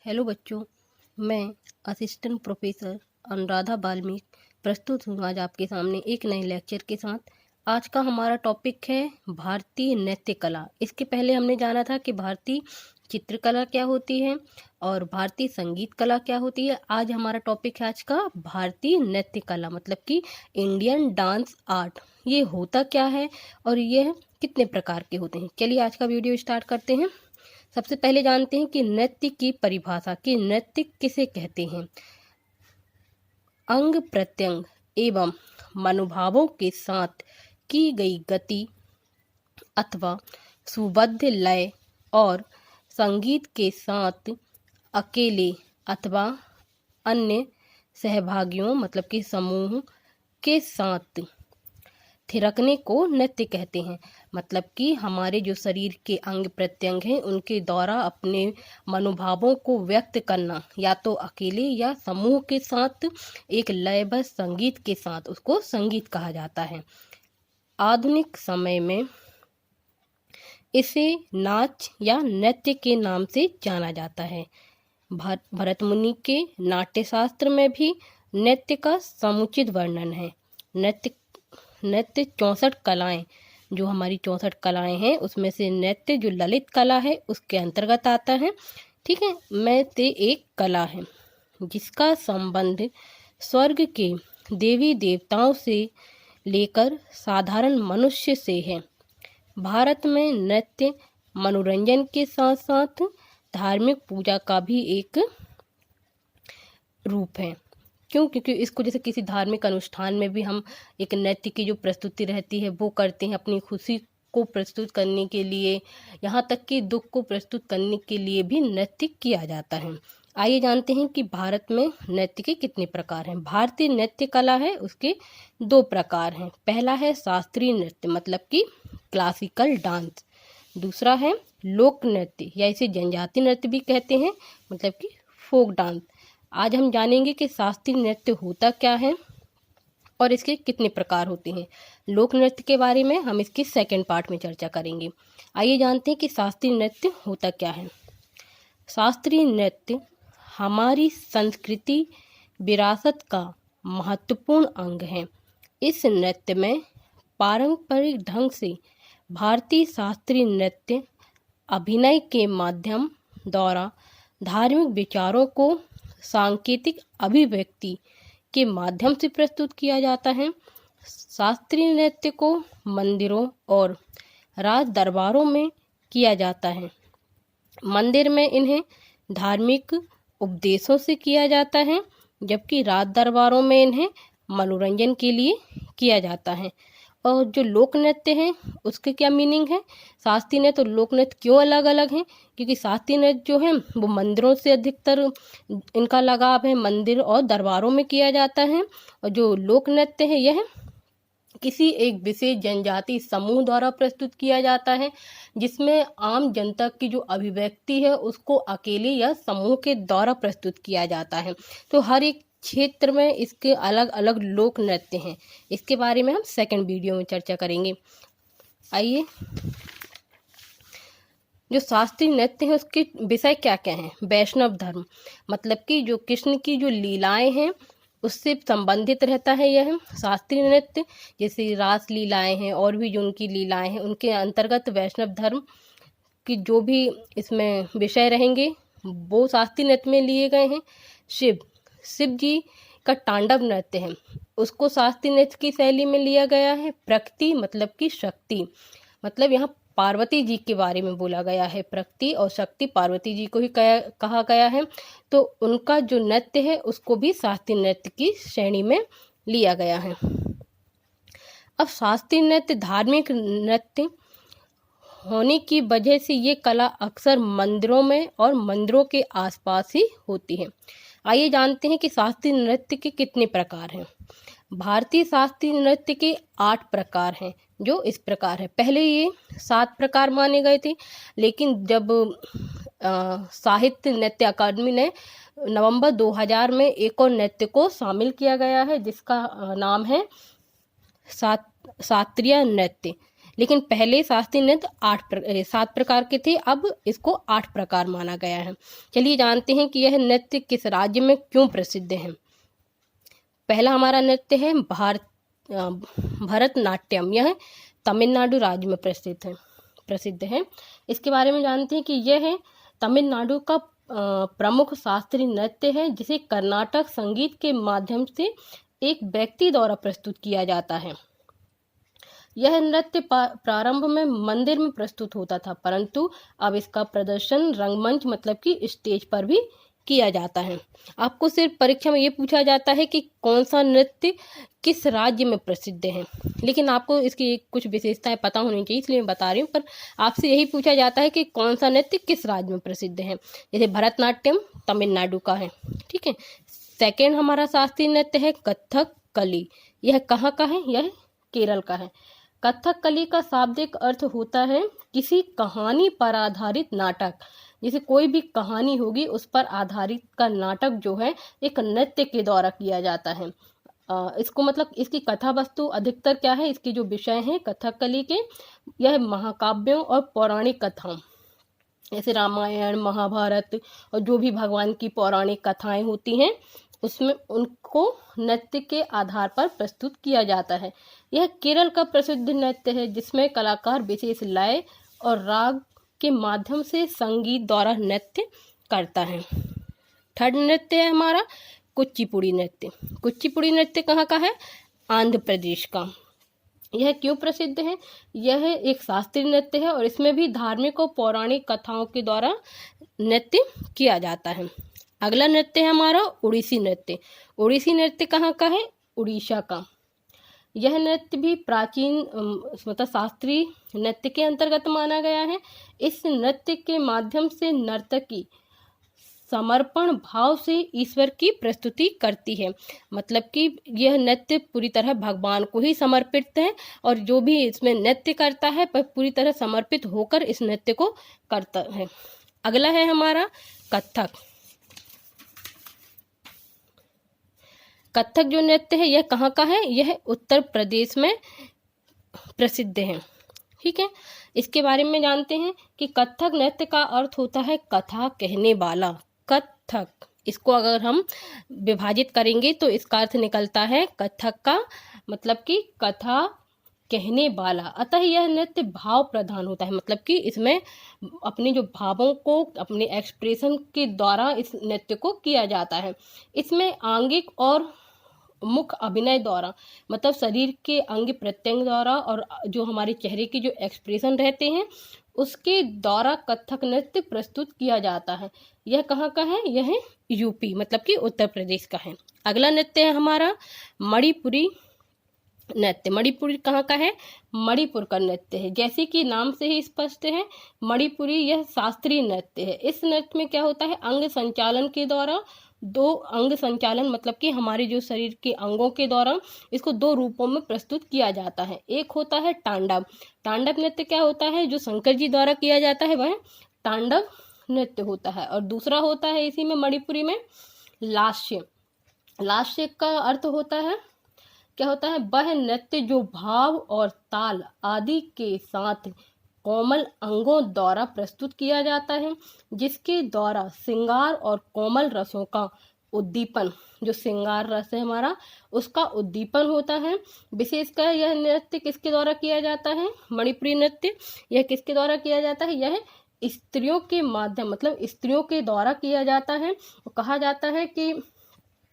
Hello बच्चों, मैं assistant professor Anuradha Valmiki प्रस्तुत हूँ आज आपके सामने एक नए लेक्चर के साथ। आज का हमारा टॉपिक है भारतीय नृत्य कला। इसके पहले हमने जाना था कि भारतीय चित्रकला क्या होती है और भारतीय संगीत कला क्या होती है। आज हमारा टॉपिक है आज का भारतीय नृत्य कला, मतलब कि इंडियन डांस आर्ट। ये होता क्या है और ये कितने प्रकार के होते हैं। चलिए आज का वीडियो स्टार्ट करते हैं। सबसे पहले जानते हैं कि नृत्य की परिभाषा, कि नृत्य किसे कहते हैं। अंग प्रत्यंग एवं मनोभावों के साथ की गई गति अथवा सुबद्ध लय और संगीत के साथ अकेले अथवा अन्य सहभागियों, मतलब कि समूह के साथ थिरकने को नृत्य कहते हैं। मतलब कि हमारे जो शरीर के अंग प्रत्यंग हैं उनके द्वारा अपने मनोभावों को व्यक्त करना, या तो अकेले या समूह के साथ एक लयबद्ध संगीत के साथ, उसको संगीत कहा जाता है। आधुनिक समय में इसे नाच या नृत्य के नाम से जाना जाता है। भरत मुनि के नाट्यशास्त्र में भी नृत्य का समुचित वर्णन है। नृत्य 64 कलाएं, जो हमारी 64 कलाएं हैं उसमें से नृत्य जो ललित कला है उसके अंतर्गत आता है। ठीक है, में से एक कला है जिसका संबंध स्वर्ग के देवी देवताओं से लेकर साधारण मनुष्य से है। भारत में नृत्य मनोरंजन के साथ साथ धार्मिक पूजा का भी एक रूप है। क्योंकि इसको जैसे किसी धार्मिक अनुष्ठान में भी हम एक नृत्य की जो प्रस्तुति रहती है वो करते हैं, अपनी खुशी को प्रस्तुत करने के लिए, यहाँ तक कि दुख को प्रस्तुत करने के लिए भी नृत्य किया जाता है। आइए जानते हैं कि भारत में नृत्य के कितने प्रकार हैं। भारतीय नृत्य कला है उसके 2 प्रकार हैं। पहला है शास्त्रीय नृत्य, मतलब कि क्लासिकल डांस। दूसरा है लोक नृत्य, या इसे जनजातीय नृत्य भी कहते हैं, मतलब कि फोक डांस। आज हम जानेंगे कि शास्त्रीय नृत्य होता क्या है और इसके कितने प्रकार होते हैं। लोक नृत्य के बारे में हम इसके सेकंड पार्ट में चर्चा करेंगे। आइए जानते हैं कि शास्त्रीय नृत्य होता क्या है। शास्त्रीय नृत्य हमारी संस्कृति विरासत का महत्वपूर्ण अंग है। इस नृत्य में पारंपरिक ढंग से भारतीय शास्त्रीय नृत्य अभिनय के माध्यम द्वारा धार्मिक विचारों को सांकेतिक अभिव्यक्ति के माध्यम से प्रस्तुत किया जाता है। शास्त्रीय नृत्य को मंदिरों और राज दरबारों में किया जाता है। मंदिर में इन्हें धार्मिक उपदेशों से किया जाता है, जबकि राज दरबारों में इन्हें मनोरंजन के लिए किया जाता है। और जो लोक नृत्य हैं उसके क्या मीनिंग है। शास्त्रीय नृत्य और लोक नृत्य क्यों अलग अलग हैं, क्योंकि शास्त्रीय नृत्य जो है वो मंदिरों से अधिकतर इनका लगाव है, मंदिर और दरबारों में किया जाता है। और जो लोक नृत्य है यह किसी एक विशेष जनजाति समूह द्वारा प्रस्तुत किया जाता है, जिसमें आम जनता की जो अभिव्यक्ति है उसको अकेले या समूह के द्वारा प्रस्तुत किया जाता है। तो हर एक क्षेत्र में इसके अलग अलग लोक नृत्य हैं। इसके बारे में हम सेकंड वीडियो में चर्चा करेंगे। आइए, जो शास्त्रीय नृत्य है उसके विषय क्या क्या हैं। वैष्णव धर्म, मतलब कि जो कृष्ण की जो लीलाएं हैं उससे संबंधित रहता है यह शास्त्रीय नृत्य। जैसे रास लीलाएं हैं और भी जो उनकी लीलाएं हैं उनके अंतर्गत वैष्णव धर्म की जो भी इसमें विषय रहेंगे वो शास्त्रीय नृत्य में लिए गए हैं। शिव जी का तांडव नृत्य है, उसको शास्त्रीय नृत्य की शैली में लिया गया है। प्रकृति मतलब कि शक्ति, मतलब यहाँ पार्वती जी के बारे में बोला गया है। प्रकृति और शक्ति पार्वती जी को ही कहा गया है, तो उनका जो नृत्य है उसको भी शास्त्रीय नृत्य की श्रेणी में लिया गया है। अब शास्त्रीय नृत्य धार्मिक नृत्य होने की वजह से ये कला अक्सर मंदिरों में और मंदिरों के आसपास ही होती है। आइए जानते हैं कि शास्त्रीय नृत्य के कितने प्रकार हैं। भारतीय शास्त्रीय नृत्य के 8 प्रकार हैं, जो इस प्रकार है। पहले ये 7 प्रकार माने गए थे, लेकिन जब साहित्य नृत्य अकादमी ने नवंबर 2000 में एक और नृत्य को शामिल किया गया है, जिसका नाम है शास्त्रीय नृत्य। लेकिन पहले शास्त्रीय नृत्य 7 प्रकार के थे, अब इसको 8 प्रकार माना गया है। चलिए जानते हैं कि यह नृत्य किस राज्य में क्यों प्रसिद्ध है। पहला हमारा नृत्य है भरतनाट्यम। यह तमिलनाडु राज्य में प्रसिद्ध है। इसके बारे में जानते हैं कि यह तमिलनाडु का प्रमुख शास्त्रीय नृत्य है, जिसे कर्नाटक संगीत के माध्यम से एक व्यक्ति द्वारा प्रस्तुत किया जाता है। यह नृत्य प्रारंभ में मंदिर में प्रस्तुत होता था, परंतु अब इसका प्रदर्शन रंगमंच मतलब कि स्टेज पर भी किया जाता है। आपको सिर्फ परीक्षा में ये पूछा जाता है कि कौन सा नृत्य किस राज्य में प्रसिद्ध है, लेकिन आपको इसकी कुछ विशेषताएं पता होनी चाहिए, इसलिए मैं बता रही हूँ। पर आपसे यही पूछा जाता है कि कौन सा नृत्य किस राज्य में प्रसिद्ध है। जैसे भरतनाट्यम तमिलनाडु का है, ठीक है। सेकेंड हमारा शास्त्रीय नृत्य है कथकली। यह कहाँ का है? यह केरल का है। कथकली का शाब्दिक अर्थ होता है किसी कहानी पर आधारित नाटक। जैसे कोई भी कहानी होगी उस पर आधारित का नाटक जो है एक नृत्य के द्वारा किया जाता है। इसको मतलब इसकी कथा वस्तु अधिकतर क्या है, इसके जो विषय हैं कथकली के, यह महाकाव्यों और पौराणिक कथाओं, जैसे रामायण महाभारत और जो भी भगवान की पौराणिक कथाएं होती हैं उसमें उनको नृत्य के आधार पर प्रस्तुत किया जाता है। यह केरल का प्रसिद्ध नृत्य है, जिसमें कलाकार विशेष लय और राग के माध्यम से संगीत द्वारा नृत्य करता है। थर्ड नृत्य है हमारा कुचिपुड़ी नृत्य। कुचिपुड़ी नृत्य कहाँ का है? आंध्र प्रदेश का। यह क्यों प्रसिद्ध है? यह एक शास्त्रीय नृत्य है और इसमें भी धार्मिक और पौराणिक कथाओं के द्वारा नृत्य किया जाता है। अगला नृत्य है हमारा उड़ीसी नृत्य। उड़ीसी नृत्य कहाँ का है? उड़ीसा का। यह नृत्य भी प्राचीन मतलब शास्त्रीय नृत्य के अंतर्गत माना गया है। इस नृत्य के माध्यम से नर्तकी समर्पण भाव से ईश्वर की प्रस्तुति करती है। मतलब कि यह नृत्य पूरी तरह भगवान को ही समर्पित है और जो भी इसमें नृत्य करता है वह पूरी तरह समर्पित होकर इस नृत्य को करता है। अगला है हमारा कथक। कथक जो नृत्य है यह कहाँ का है? यह उत्तर प्रदेश में प्रसिद्ध है, ठीक है। इसके बारे में जानते हैं कि कथक नृत्य का अर्थ होता है कथा कहने वाला। कथक, इसको अगर हम विभाजित करेंगे तो इसका अर्थ निकलता है कथक का मतलब कि कथा कहने वाला। अतः यह नृत्य भाव प्रधान होता है, मतलब कि इसमें अपने जो भावों को अपने एक्सप्रेशन के द्वारा इस नृत्य को किया जाता है। इसमें आंगिक और मुख अभिनय द्वारा मतलब शरीर के अंग प्रत्यंग द्वारा और जो हमारे चेहरे के जो एक्सप्रेशन रहते हैं उसके द्वारा कथक नृत्य प्रस्तुत किया जाता है। यह कहाँ का है? यह यूपी मतलब कि उत्तर प्रदेश का है। अगला नृत्य है हमारा मणिपुरी नृत्य। मणिपुरी कहाँ का है? मणिपुर का नृत्य है। जैसे कि नाम से ही स्पष्ट है, मणिपुरी यह शास्त्रीय नृत्य है। इस नृत्य में क्या होता है? अंग संचालन के द्वारा दो अंग संचालन मतलब कि हमारे जो शरीर के अंगों के द्वारा इसको दो रूपों में प्रस्तुत किया जाता है। एक होता है तांडव। तांडव नृत्य क्या होता है? जो शंकर जी द्वारा किया जाता है वह तांडव नृत्य होता है। और दूसरा होता है इसी में मणिपुरी में लास्य। लास्य का अर्थ होता है क्या होता है? वह नृत्य जो भाव और ताल आदि के साथ कोमल अंगों द्वारा प्रस्तुत किया जाता है, जिसके द्वारा श्रृंगार और कोमल रसों का उद्दीपन, जो श्रृंगार रस है हमारा उसका उद्दीपन होता है। विशेषकर यह नृत्य किसके द्वारा किया जाता है? मणिपुरी नृत्य यह किसके द्वारा किया जाता है? यह स्त्रियों के माध्यम मतलब स्त्रियों के द्वारा किया जाता है। कहा जाता है कि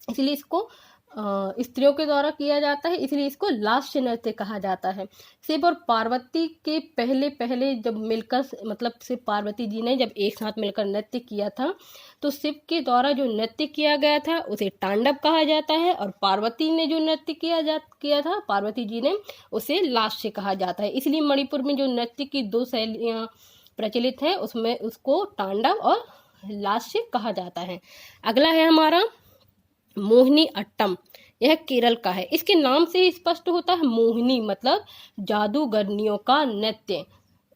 इसलिए इसको स्त्रियों के द्वारा किया जाता है, इसलिए इसको लास्य नृत्य कहा जाता है। शिव और पार्वती के पहले जब मिलकर मतलब शिव पार्वती जी ने जब एक साथ मिलकर नृत्य किया था तो शिव के द्वारा जो नृत्य किया गया था उसे तांडव कहा जाता है और पार्वती ने जो नृत्य किया था पार्वती जी ने उसे लास्य कहा जाता है। इसलिए मणिपुर में जो नृत्य की दो शैलियाँ प्रचलित है उसमें उसको तांडव और लास्य कहा जाता है। अगला है हमारा मोहिनी अट्टम। यह केरल का है। इसके नाम से ही स्पष्ट होता है मोहिनी मतलब जादूगरनियों का नृत्य,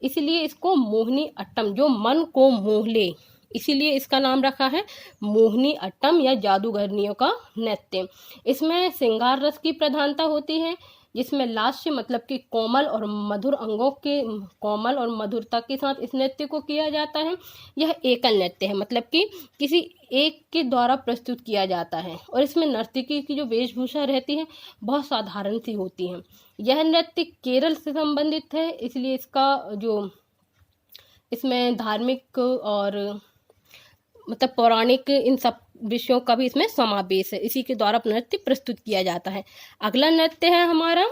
इसलिए इसको मोहिनी अट्टम जो मन को मोह ले, इसीलिए इसका नाम रखा है मोहिनी अट्टम या जादूगरनियों का नृत्य। इसमें श्रृंगार रस की प्रधानता होती है। जिसमें लास्य मतलब कि कोमल और मधुर अंगों के कोमल और मधुरता के साथ इस नृत्य को किया जाता है। यह एकल नृत्य है, मतलब कि किसी एक के द्वारा प्रस्तुत किया जाता है, और इसमें नर्तकी की जो वेशभूषा रहती है बहुत साधारण सी होती है। यह नृत्य केरल से संबंधित है, इसलिए इसका जो इसमें धार्मिक और मतलब पौराणिक इन सब विषयों का भी इसमें समावेश है। इसी के द्वारा नृत्य प्रस्तुत किया जाता है। अगला नृत्य है हमारा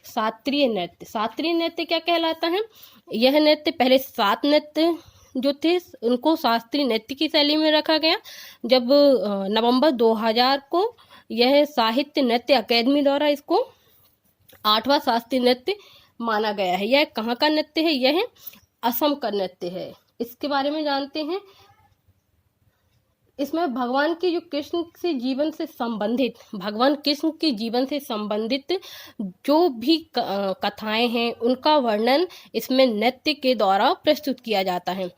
शास्त्रीय नृत्य। शास्त्रीय नृत्य क्या कहलाता है? यह नृत्य पहले 7 नृत्य जो थे उनको शास्त्रीय नृत्य की शैली में रखा गया। जब नवंबर 2000 को यह साहित्य नृत्य अकेदमी द्वारा इसको 8वां शास्त्रीय नृत्य माना गया है। यह कहाँ का नृत्य है? यह असम का नृत्य है। इसके बारे में जानते हैं। इसमें भगवान के जो कृष्ण से जीवन से संबंधित भगवान कृष्ण के जीवन से संबंधित जो भी कथाएं हैं उनका वर्णन इसमें नृत्य के द्वारा प्रस्तुत किया जाता है।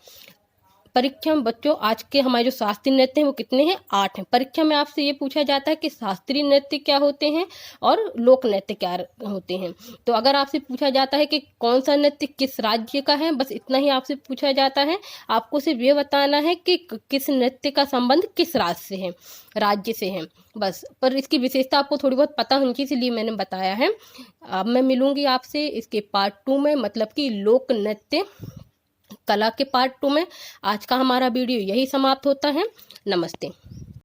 परीक्षा में बच्चों आज के हमारे जो शास्त्रीय नृत्य हैं वो कितने हैं? 8 हैं। परीक्षा में आपसे ये पूछा जाता है कि शास्त्रीय नृत्य क्या होते हैं और लोक नृत्य क्या होते हैं। तो अगर आपसे पूछा जाता है कि कौन सा नृत्य किस राज्य का है, बस इतना ही आपसे पूछा जाता है। आपको सिर्फ ये बताना है कि किस नृत्य का संबंध किस राज्य से है, राज्य से है बस। पर इसकी विशेषता आपको थोड़ी बहुत पता होनी चाहिए, इसलिए मैंने बताया है। अब मैं मिलूंगी आपसे इसके पार्ट 2 में, मतलब कि लोक नृत्य कला के पार्ट 2 में। आज का हमारा वीडियो यही समाप्त होता है। नमस्ते।